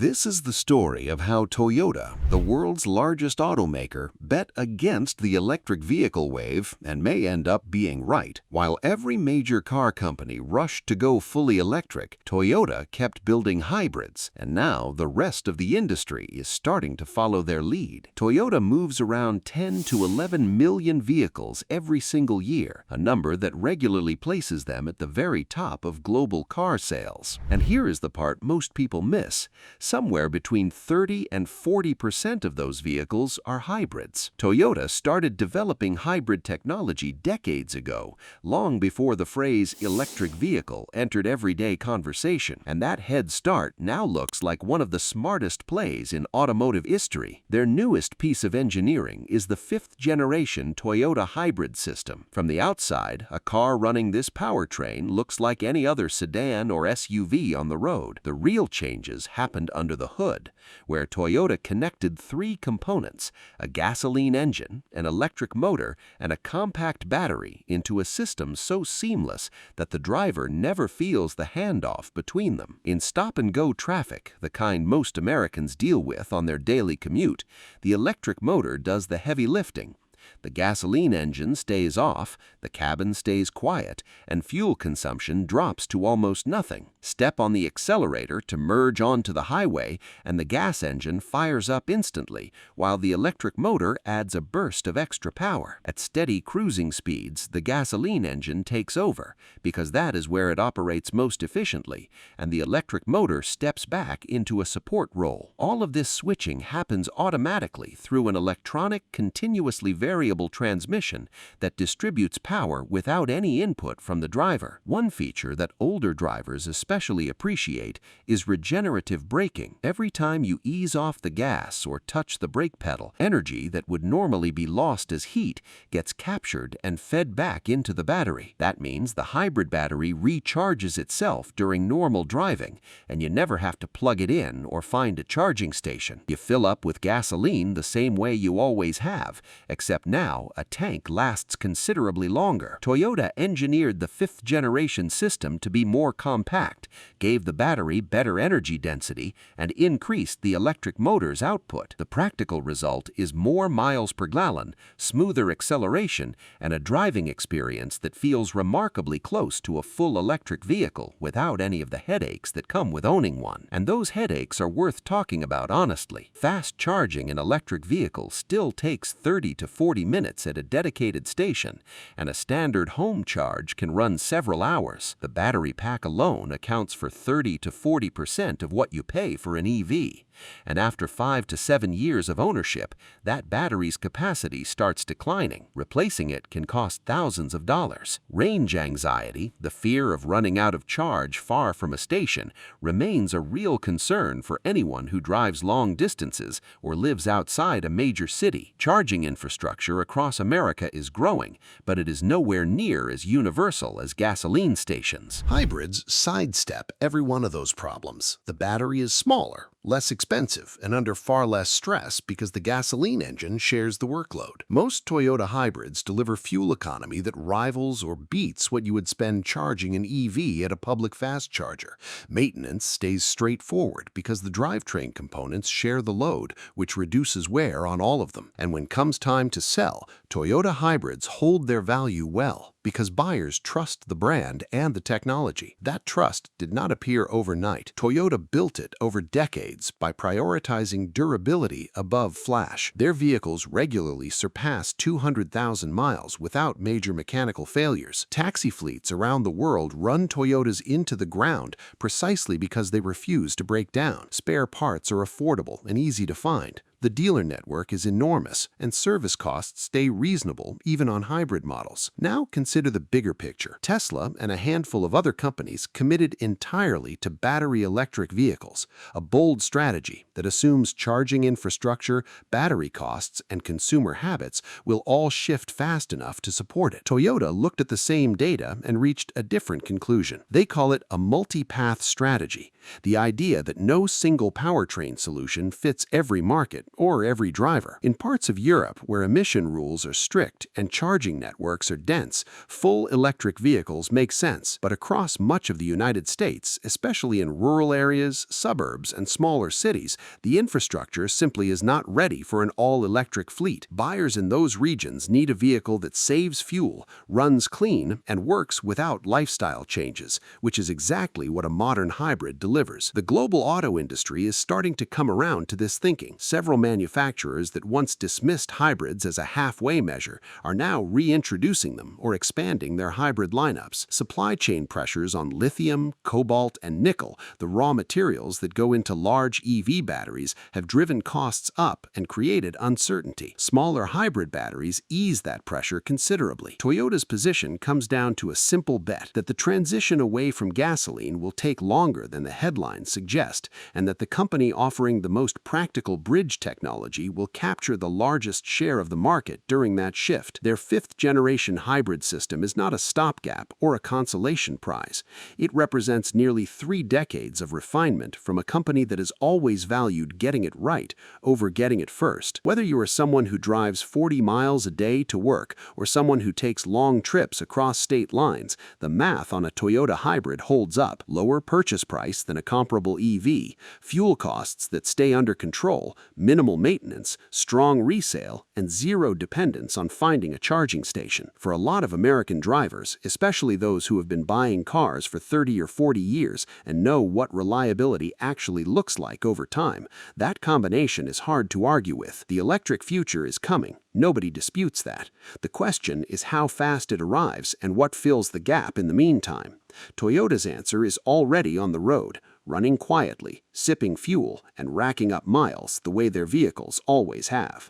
This is the story of how Toyota, the world's largest automaker, bet against the electric vehicle wave and may end up being right. While every major car company rushed to go fully electric, Toyota kept building hybrids, and now the rest of the industry is starting to follow their lead. Toyota moves around 10 to 11 million vehicles every single year, a number that regularly places them at the very top of global car sales. And here is the part most people miss. Somewhere between 30 and 40% of those vehicles are hybrids. Toyota started developing hybrid technology decades ago, long before the phrase electric vehicle entered everyday conversation, and that head start now looks like one of the smartest plays in automotive history. Their newest piece of engineering is the fifth-generation Toyota hybrid system. From the outside, a car running this powertrain looks like any other sedan or SUV on the road. The real changes happened under the hood, where Toyota connected three components, a gasoline engine, an electric motor, and a compact battery, into a system so seamless that the driver never feels the handoff between them. In stop-and-go traffic, the kind most Americans deal with on their daily commute, the electric motor does the heavy lifting. The gasoline engine stays off, the cabin stays quiet, and fuel consumption drops to almost nothing. Step on the accelerator to merge onto the highway, and the gas engine fires up instantly, while the electric motor adds a burst of extra power. At steady cruising speeds, the gasoline engine takes over, because that is where it operates most efficiently, and the electric motor steps back into a support role. All of this switching happens automatically through an electronic, continuously variable transmission that distributes power without any input from the driver. One feature that older drivers especially appreciate is regenerative braking. Every time you ease off the gas or touch the brake pedal, energy that would normally be lost as heat gets captured and fed back into the battery. That means the hybrid battery recharges itself during normal driving, and you never have to plug it in or find a charging station. You fill up with gasoline the same way you always have, except now a tank lasts considerably longer. Toyota engineered the fifth-generation system to be more compact, gave the battery better energy density, and increased the electric motor's output. The practical result is more miles per gallon, smoother acceleration, and a driving experience that feels remarkably close to a full electric vehicle without any of the headaches that come with owning one. And those headaches are worth talking about honestly. Fast charging an electric vehicle still takes 30 to 40 minutes at a dedicated station, and a standard home charge can run several hours. The battery pack alone accounts for 30 to 40% of what you pay for an EV. And after 5 to 7 years of ownership, that battery's capacity starts declining. Replacing it can cost thousands of dollars. Range anxiety, the fear of running out of charge far from a station, remains a real concern for anyone who drives long distances or lives outside a major city. Charging infrastructure across America is growing, but it is nowhere near as universal as gasoline stations. Hybrids sidestep every one of those problems. The battery is smaller, less expensive, and under far less stress because the gasoline engine shares the workload. Most Toyota hybrids deliver fuel economy that rivals or beats what you would spend charging an EV at a public fast charger. Maintenance stays straightforward because the drivetrain components share the load, which reduces wear on all of them. And when comes time to sell, Toyota hybrids hold their value well, because buyers trust the brand and the technology. That trust did not appear overnight. Toyota built it over decades by prioritizing durability above flash. Their vehicles regularly surpass 200,000 miles without major mechanical failures. Taxi fleets around the world run Toyotas into the ground precisely because they refuse to break down. Spare parts are affordable and easy to find. The dealer network is enormous, and service costs stay reasonable even on hybrid models. Now consider the bigger picture. Tesla and a handful of other companies committed entirely to battery electric vehicles, a bold strategy that assumes charging infrastructure, battery costs, and consumer habits will all shift fast enough to support it. Toyota looked at the same data and reached a different conclusion. They call it a multi-path strategy, the idea that no single powertrain solution fits every market or every driver. In parts of Europe where emission rules are strict and charging networks are dense, full electric vehicles make sense. But across much of the United States, especially in rural areas, suburbs, and smaller cities, the infrastructure simply is not ready for an all-electric fleet. Buyers in those regions need a vehicle that saves fuel, runs clean, and works without lifestyle changes, which is exactly what a modern hybrid delivers. The global auto industry is starting to come around to this thinking. Several manufacturers that once dismissed hybrids as a halfway measure are now reintroducing them or expanding their hybrid lineups. Supply chain pressures on lithium, cobalt, and nickel, the raw materials that go into large EV batteries, have driven costs up and created uncertainty. Smaller hybrid batteries ease that pressure considerably. Toyota's position comes down to a simple bet that the transition away from gasoline will take longer than the headlines suggest, and that the company offering the most practical bridge technology will capture the largest share of the market during that shift. Their fifth-generation hybrid system is not a stopgap or a consolation prize. It represents nearly 3 decades of refinement from a company that has always valued getting it right over getting it first. Whether you are someone who drives 40 miles a day to work or someone who takes long trips across state lines, the math on a Toyota hybrid holds up. Lower purchase price than a comparable EV, fuel costs that stay under control, minimal maintenance, strong resale, and zero dependence on finding a charging station. For a lot of American drivers, especially those who have been buying cars for 30 or 40 years and know what reliability actually looks like over time, that combination is hard to argue with. The electric future is coming. Nobody disputes that. The question is how fast it arrives and what fills the gap in the meantime. Toyota's answer is already on the road, running quietly, sipping fuel, and racking up miles the way their vehicles always have.